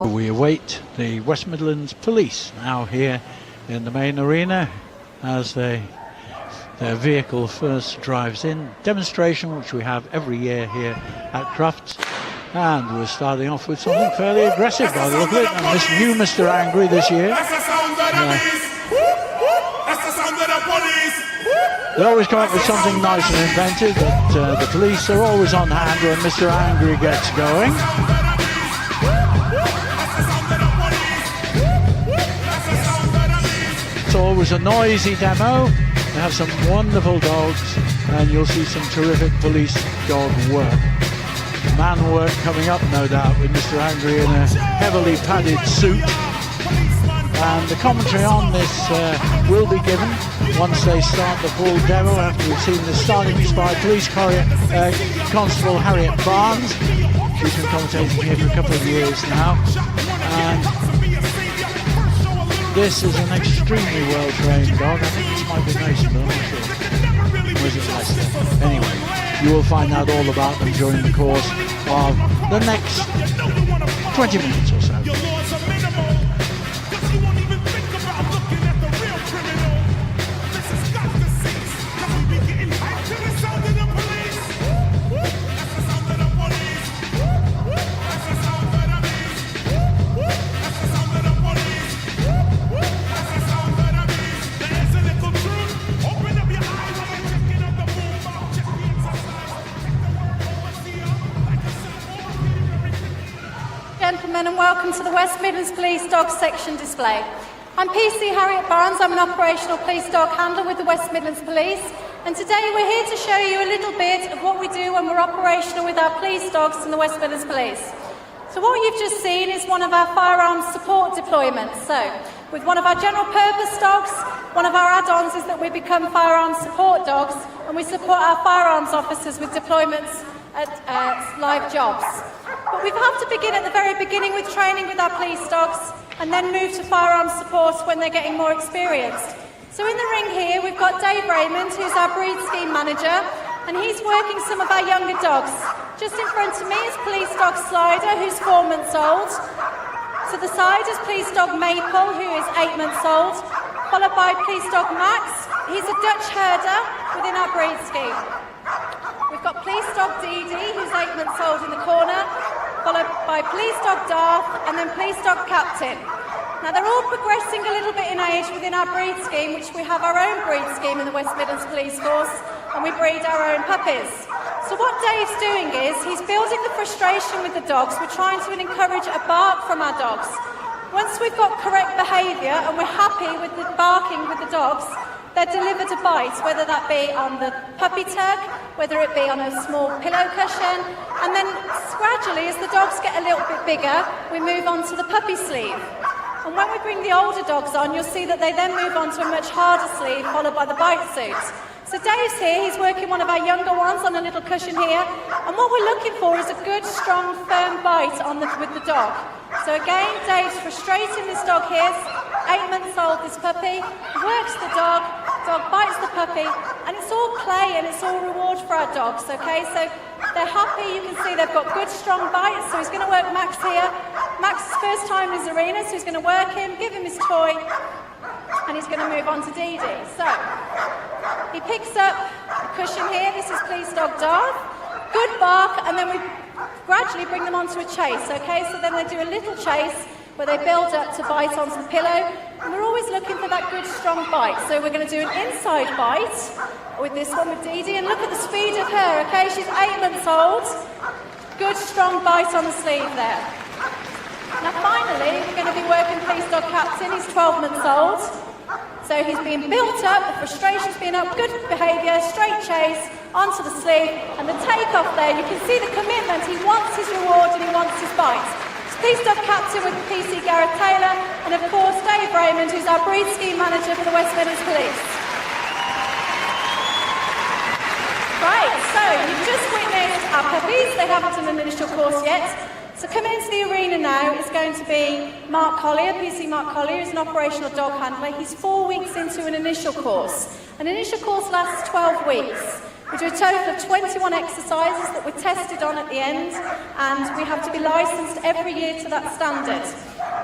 We await the West Midlands Police now here in the main arena as their vehicle first drives in. Demonstration which we have every year here at Cruft, and we're starting off with something fairly aggressive by the look of it, and this new Mr. Angry this year. They always come up with something nice and inventive, but the police are always on hand when Mr. Angry gets going. It's always a noisy demo. They have some wonderful dogs, and you'll see some terrific police dog work. Man work coming up, no doubt, with Mr. Angry in a heavily padded suit. And the commentary on this will be given once they start the full demo, after we've seen the starting by Police Constable Harriet Barnes. She's been commentating here for a couple of years now. And this is an extremely well-trained dog. I think this might be Mason, but I'm not sure. Or is it Leicester? Anyway, you will find out all about them during the course of the next 20 minutes or so. Gentlemen, and welcome to the West Midlands Police Dog Section display. I'm PC Harriet Barnes. I'm an operational police dog handler with the West Midlands Police, and today we're here to show you a little bit of what we do when we're operational with our police dogs in the West Midlands Police. So what you've just seen is one of our firearms support deployments. So with one of our general purpose dogs, one of our add-ons is that we become firearms support dogs, and we support our firearms officers with deployments at live jobs. But we've had to begin at the very beginning with training with our police dogs and then move to firearms support when they're getting more experienced. So in the ring here we've got Dave Raymond, who's our breed scheme manager, and he's working some of our younger dogs. Just in front of me is police dog Slider, who's 4 months old. To the side is police dog Maple, who is 8 months old, followed by police dog Max. He's a Dutch herder within our breed scheme. We've got police dog Dee Dee, who's 8 months old, in the corner, followed by police dog Darth and then police dog Captain. Now they're all progressing a little bit in age within our breed scheme, which we have our own breed scheme in the West Midlands Police Force, and we breed our own puppies. So what Dave's doing is he's building the frustration with the dogs. We're trying to encourage a bark from our dogs. Once we've got correct behaviour and we're happy with the barking with the dogs, they're delivered a bite, whether that be on the puppy tug, whether it be on a small pillow cushion, and then gradually, as the dogs get a little bit bigger, we move on to the puppy sleeve. And when we bring the older dogs on, you'll see that they then move on to a much harder sleeve, followed by the bite suit. So Dave's here, he's working one of our younger ones on a little cushion here, and what we're looking for is a good, strong, firm bite with the dog. So again, Dave's frustrating this dog here, 8 months old, this puppy, works the dog bites the puppy, and it's all play and it's all reward for our dogs, okay? So they're happy, you can see they've got good, strong bites, so he's going to work Max here. Max's first time in his arena, so he's going to work him, give him his toy, and he's going to move on to Dee Dee. So he picks up the cushion here, this is police dog Darth, good bark, and then we gradually bring them onto a chase, okay? So then they do a little chase where they build up to bite onto the pillow, and we're always looking for that good, strong bite. So we're going to do an inside bite with this one with Dee Dee, and look at the speed of her, okay? She's 8 months old. Good, strong bite on the sleeve there. Now finally, we're going to be working police dog Captain. He's 12 months old. So he's being built up, the frustration's been up, good behaviour, straight chase, onto the sleeve, and the take-off there, you can see the commitment. He wants his reward and he wants his bite. Police dog Captain with PC Gareth Taylor, and of course Dave Raymond, who's our breed scheme manager for the West Midlands Police. Right, so you've just witnessed our puppies. They haven't done an initial course yet. So coming into the arena now is going to be Mark Collier, PC Mark Collier, who's an operational dog handler. He's 4 weeks into an initial course. An initial course lasts 12 weeks. We do a total of 21 exercises that we're tested on at the end, and we have to be licensed every year to that standard.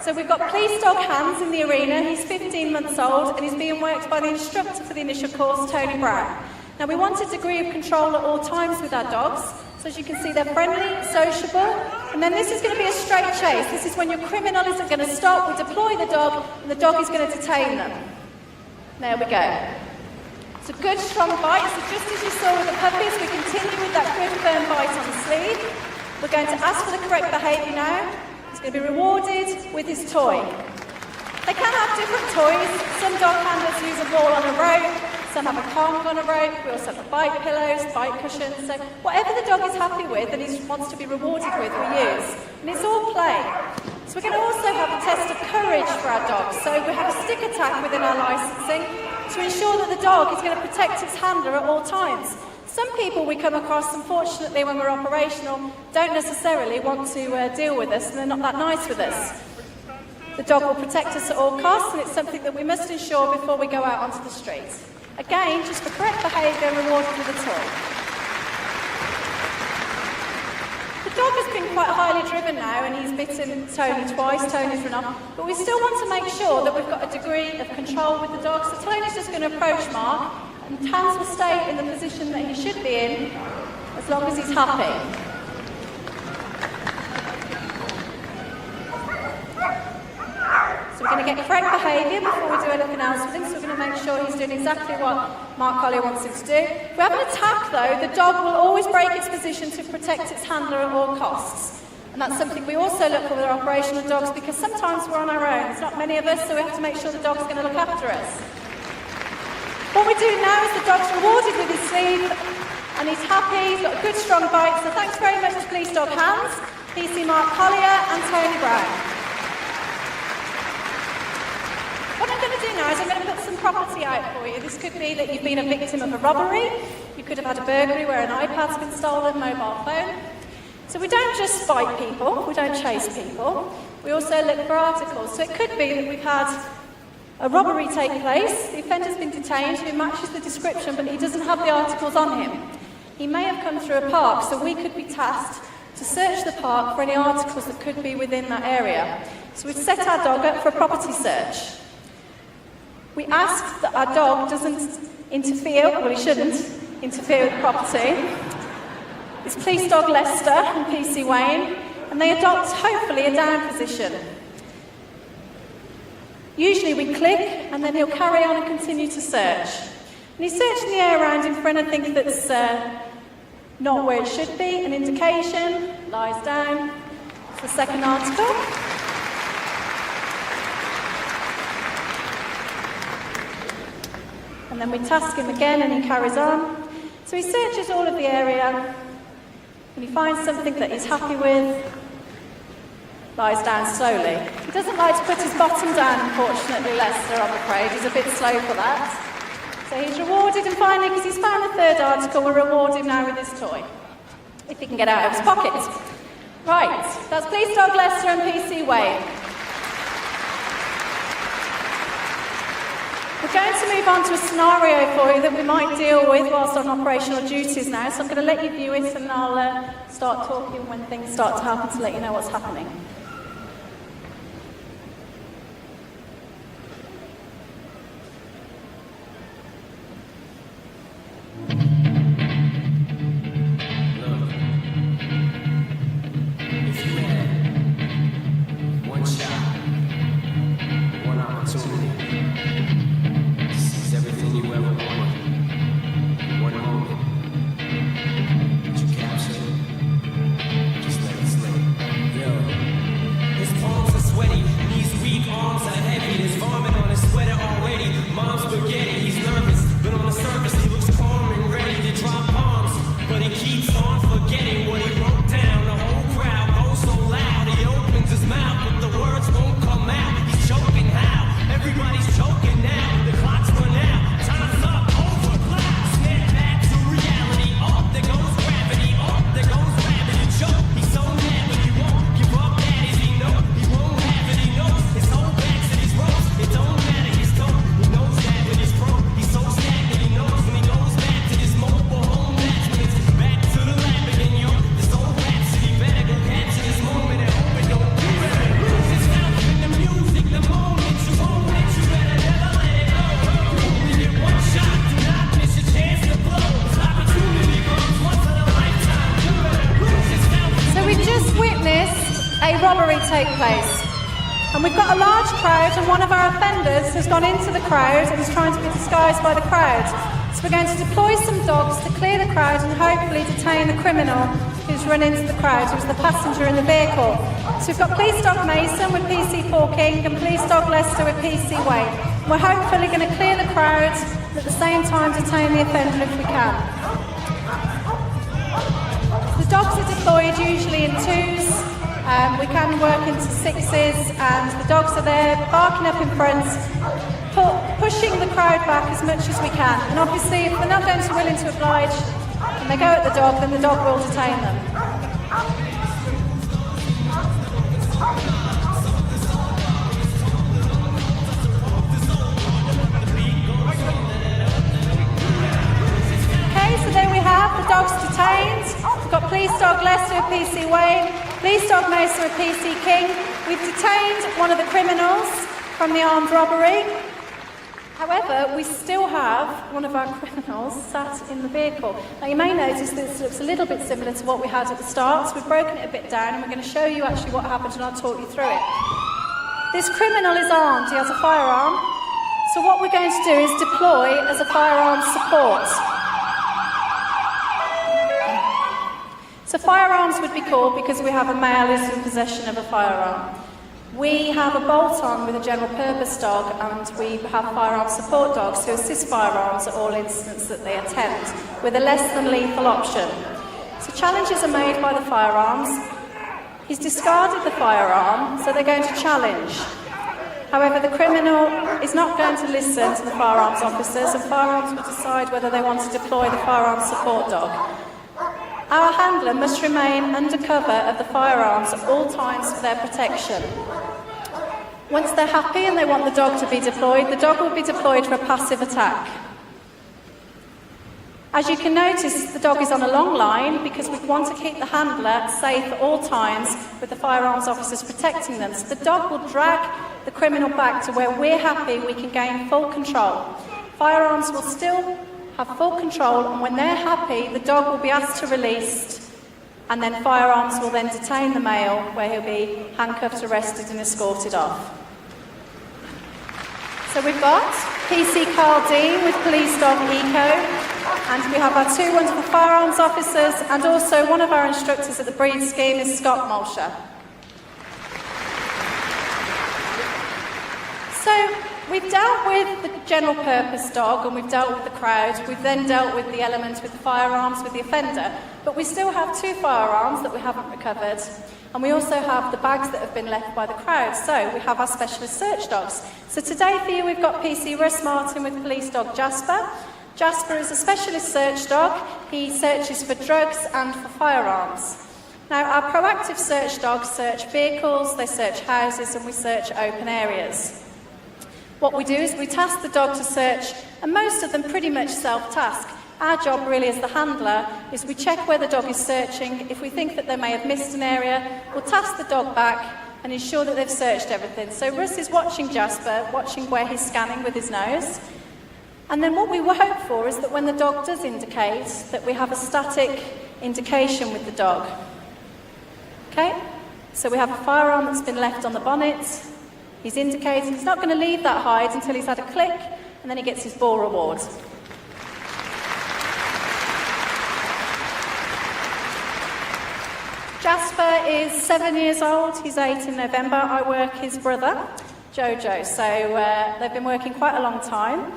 So we've got police dog Hans in the arena. He's 15 months old, and he's being worked by the instructor for the initial course, Tony Brown. Now, we want a degree of control at all times with our dogs. So as you can see, they're friendly, sociable, and then this is going to be a straight chase. This is when your criminal isn't going to stop. We deploy the dog, and the dog is going to detain them. There we go. It's a good, strong bite. So just as you saw with the puppies, we continue with that good, firm bite on the sleeve. We're going to ask for the correct behaviour now. He's going to be rewarded with his toy. They can have different toys. Some dog handlers use a ball on a rope. Some have a Kong on a rope. We also have the Byte pillows, Byte cushions. So whatever the dog is happy with and he wants to be rewarded with, we use. And it's all play. So we're going to also have a test of courage for our dogs. So we have a stick attack within our licensing to ensure that the dog is going to protect its handler at all times. Some people we come across, unfortunately, when we're operational, don't necessarily want to deal with us, and they're not that nice with us. The dog will protect us at all costs, and it's something that we must ensure before we go out onto the streets. Again, just for correct behaviour, rewarded with a toy. The dog has been quite highly driven now, and he's bitten Tony twice. Tony's run off, but we still want to make sure that we've got a degree of control with the dog. So Tony's just going to approach Mark, and Hans will stay in the position that he should be in, as long as he's happy. So we're going to get correct behaviour before we do anything else with him, so we're going to make sure he's doing exactly what Mark Collier wants him to do. If we have an attack though, the dog will always break its position to protect its handler at all costs. And that's something we also look for with our operational dogs, because sometimes we're on our own. There's not many of us, so we have to make sure the dog's going to look after us. What we do now is the dog's rewarded with his sleeve, and he's happy, he's got a good strong bite. So thanks very much to Police Dog Hans, PC Mark Collier and Tony Brown. What I'm going to do now is I'm going to put some property out for you. This could be that you've been a victim of a robbery. You could have had a burglary where an iPad's been stolen, mobile phone. So we don't just bite people, we don't chase people. We also look for articles. So it could be that we've had a robbery take place, the offender's been detained, who matches the description, but he doesn't have the articles on him. He may have come through a park, so we could be tasked to search the park for any articles that could be within that area. So we've set our dog up for a property search. We ask that our dog doesn't interfere, well he shouldn't interfere with property. It's Police Dog Lester and PC Wayne, and they adopt hopefully a down position. Usually we click, and then he'll carry on and continue to search. And he's searching the air around him for anything that's not where it should be, an indication, lies down. It's the second article. And then we task him again, and he carries on. So he searches all of the area, and he finds something that he's happy with, lies down slowly. He doesn't like to put his bottom down, unfortunately, Lester, I'm afraid. He's a bit slow for that. So he's rewarded, and finally, because he's found the third article, we'll reward him now with his toy, if he can get out of his pocket. Right, that's Police Dog Lester and PC Wayne. We're going to move on to a scenario for you that we might deal with whilst on operational duties now, so I'm going to let you view it, and I'll start talking when things start to happen to let you know what's happening. It don't matter his tone, he knows that when it's wrong. place. And we've got a large crowd, and one of our offenders has gone into the crowd and is trying to be disguised by the crowd. So we're going to deploy some dogs to clear the crowd and hopefully detain the criminal who's run into the crowd, who's the passenger in the vehicle. So we've got Police Dog Mason with PC Paul King and Police Dog Lester with PC Wayne. We're hopefully going to clear the crowd and at the same time detain the offender if we can. The dogs are deployed usually in twos. We can work into sixes, and the dogs are there barking up in front, pushing the crowd back as much as we can. And obviously, if they're not going to be willing to oblige and they go at the dog, then the dog will detain them. Okay, so there we have the dogs detained. We've got Police Dog Lester with PC Wayne, Police Dog Mason with PC King. We've detained one of the criminals from the armed robbery. However, we still have one of our criminals sat in the vehicle. Now you may notice this looks a little bit similar to what we had at the start, so we've broken it a bit down and we're going to show you actually what happened and I'll talk you through it. This criminal is armed, he has a firearm, so what we're going to do is deploy as a firearm support. So firearms would be called because we have a male who's in possession of a firearm. We have a bolt-on with a general purpose dog, and we have firearm support dogs who assist firearms at all incidents that they attempt with a less than lethal option. So challenges are made by the firearms. He's discarded the firearm, so they're going to challenge. However, the criminal is not going to listen to the firearms officers, and firearms will decide whether they want to deploy the firearm support dog. Our handler must remain under cover of the firearms at all times for their protection. Once they're happy and they want the dog to be deployed, the dog will be deployed for a passive attack. As you can notice, the dog is on a long line because we want to keep the handler safe at all times with the firearms officers protecting them. So the dog will drag the criminal back to where we're happy we can gain full control. Firearms will still have full control, and when they're happy, the dog will be asked to release, and then firearms will then detain the male, where he'll be handcuffed, arrested and escorted off. So we've got PC Carl Dean with Police Dog Eco, and we have our two wonderful firearms officers, and also one of our instructors at the breed scheme is Scott Mulsher. So we've dealt with the general purpose dog and we've dealt with the crowd. We've then dealt with the elements with the firearms with the offender. But we still have two firearms that we haven't recovered. And we also have the bags that have been left by the crowd. So we have our specialist search dogs. So today for you we've got PC Russ Martin with police dog Jasper. Jasper is a specialist search dog. He searches for drugs and for firearms. Now our proactive search dogs search vehicles, they search houses, and we search open areas. What we do is we task the dog to search, and most of them pretty much self-task. Our job really as the handler is we check where the dog is searching. If we think that they may have missed an area, we'll task the dog back and ensure that they've searched everything. So Russ is watching Jasper, watching where he's scanning with his nose. And then what we hope for is that when the dog does indicate, that we have a static indication with the dog. Okay? So we have a firearm that's been left on the bonnet. He's indicating he's not going to leave that hide until he's had a click, and then he gets his ball reward. Jasper is 7 years old. He's 8 in November. I work his brother, Jojo. So they've been working quite a long time.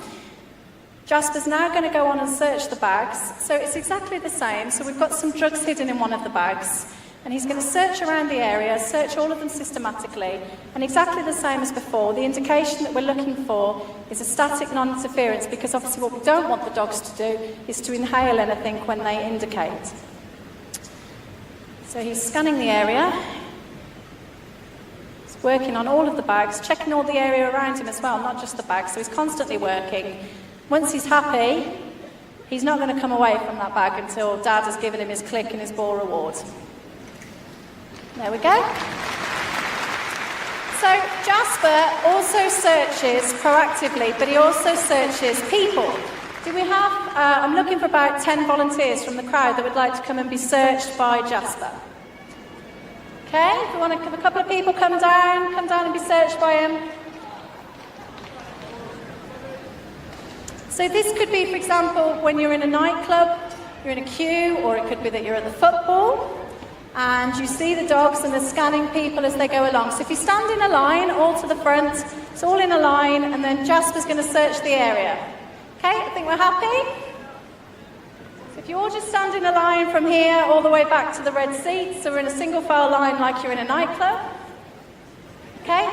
Jasper's now going to go on and search the bags. So it's exactly the same. So we've got some drugs hidden in one of the bags. And he's going to search around the area, search all of them systematically, and exactly the same as before. The indication that we're looking for is a static non-interference, because obviously what we don't want the dogs to do is to inhale anything when they indicate. So he's scanning the area. He's working on all of the bags, checking all the area around him as well, not just the bags, so he's constantly working. Once he's happy, he's not going to come away from that bag until Dad has given him his click and his ball reward. There we go. So Jasper also searches proactively, but he also searches people. Do we have, I'm looking for about 10 volunteers from the crowd that would like to come and be searched by Jasper. Okay, if we want to have a couple of people come down and be searched by him. So this could be, for example, when you're in a nightclub, you're in a queue, or it could be that you're at the football, and you see the dogs and they're scanning people as they go along. So if you stand in a line, all to the front, it's all in a line, and then Jasper's going to search the area. Okay, I think we're happy? So if you all just stand in a line from here all the way back to the red seats, so we're in a single file line like you're in a nightclub. Okay?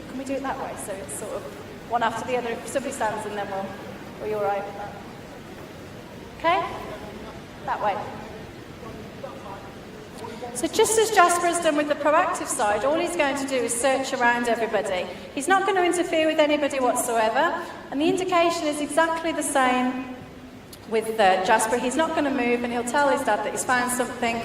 Can we do it that way? So it's sort of one after the other. If somebody stands and then we'll be all right with that. Okay? That way. So just as Jasper has done with the proactive side, all he's going to do is search around everybody. He's not going to interfere with anybody whatsoever, and the indication is exactly the same with Jasper. He's not going to move, and he'll tell his dad that he's found something,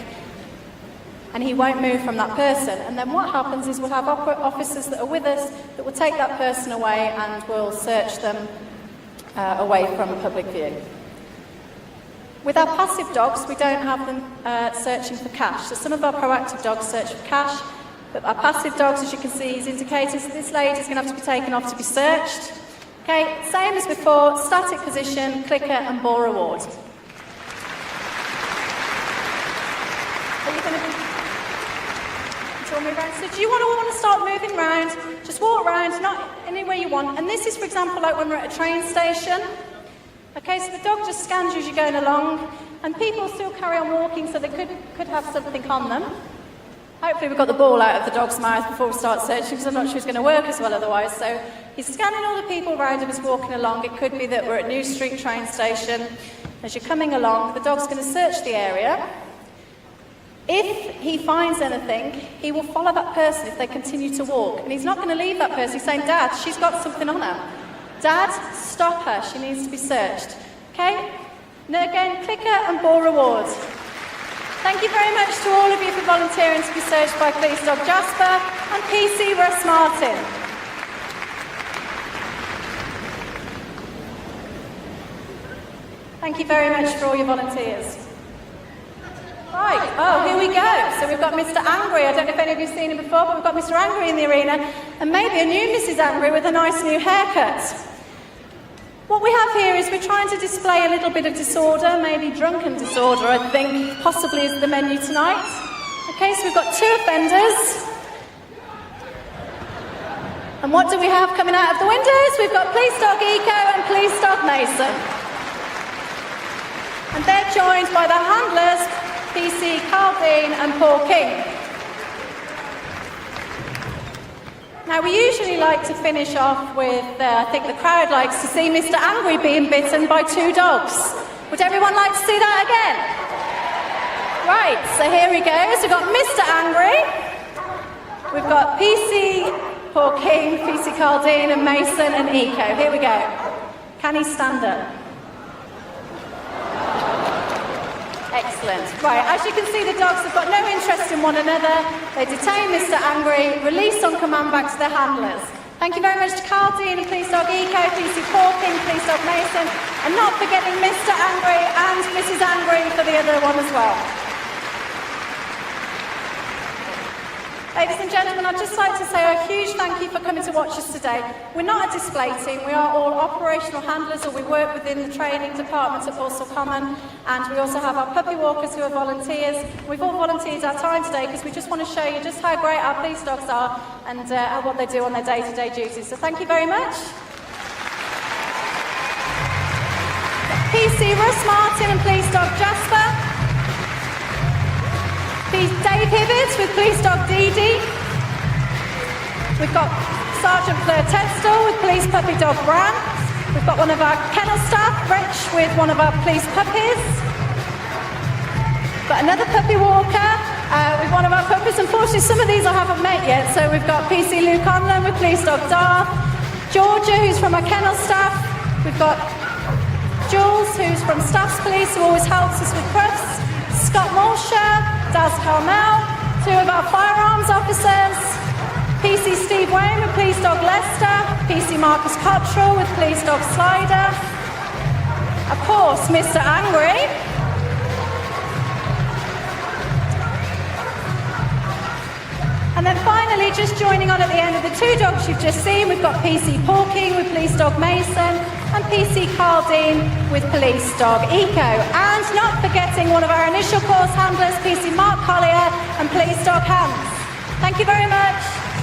and he won't move from that person. And then what happens is we'll have officers that are with us that will take that person away and will search them away from public view. With our passive dogs, we don't have them searching for cash. So some of our proactive dogs search for cash, but our passive dogs, as you can see, he's indicated this lady's going to have to be taken off to be searched. Okay, same as before, static position, clicker and ball reward. Are you going to be... So do you want to start moving around? Just walk around, not anywhere you want. And this is, for example, like when we're at a train station. Okay, so the dog just scans you as you're going along, and people still carry on walking, so they could have something on them. Hopefully we've got the ball out of the dog's mouth before we start searching, because I'm not sure it's going to work as well otherwise. So he's scanning all the people around him as walking along. It could be that we're at New Street train station. As you're coming along, the dog's going to search the area. If he finds anything, he will follow that person if they continue to walk. And he's not going to leave that person. He's saying, Dad, she's got something on her. Dad, stop her. She needs to be searched. Okay? Now again, clicker and ball reward. Thank you very much to all of you for volunteering to be searched by Police Dog Jasper and PC Russ Martin. Thank you very much for all your volunteers. Right, oh, here we go. So we've got Mr. Angry. I don't know if any of you have seen him before, but we've got Mr. Angry in the arena, and maybe a new Mrs. Angry with a nice new haircut. What we have here is we're trying to display a little bit of disorder, maybe drunken disorder, I think, possibly is the menu tonight. Okay, so we've got 2 offenders. And what do we have coming out of the windows? We've got Police Dog Eco and Police Dog Mason. And they're joined by the handlers, PC Carl Dean and Paul King. Now we usually like to finish off with, I think the crowd likes to see Mr. Angry being bitten by 2 dogs. Would everyone like to see that again? Right, so here we go. So we've got Mr. Angry, we've got PC Paul King, PC Carl Dean and Mason and Eco. Here we go. Can he stand up? Excellent. Right, as you can see, the dogs have got no interest in one another. They detain Mr. Angry, release on command back to their handlers. Thank you very much to Carl Dean and Police Dog Eco, PC Paul King, Police Dog Mason, and not forgetting Mr. Angry and Mrs. Angry for the other one as well. Ladies and gentlemen, I'd just like to say a huge thank you for coming to watch us today. We're not a display team, we are all operational handlers, or we work within the training department at Walsall Common, and we also have our puppy walkers who are volunteers. We've all volunteered our time today because we just want to show you just how great our police dogs are and what they do on their day-to-day duties. So thank you very much. PC Russ Martin and Police Dog Jasper. Dave Hibbert with Police Dog Dee Dee. We've got Sergeant Fleur Tedstall with Police Puppy Dog Bran. We've got one of our kennel staff, Rich, with one of our police puppies. Got another puppy walker with one of our puppies. Unfortunately, some of these I haven't met yet. So we've got PC Luke Conlon with Police Dog Darth. Georgia, who's from our kennel staff. We've got Jules, who's from Staff's Police, who always helps us with Crufts. Scott Mulsher, Daz Carmel, 2 of our firearms officers, PC Steve Wayne with Police Dog Leicester, PC Marcus Cottrell with Police Dog Slider, of course Mr. Angry, just joining on at the end of the two dogs you've just seen, we've got PC Porking with Police Dog Mason and PC Carl Dean with Police Dog Eco. And not forgetting one of our initial course handlers, PC Mark Collier and Police Dog Hans. Thank you very much.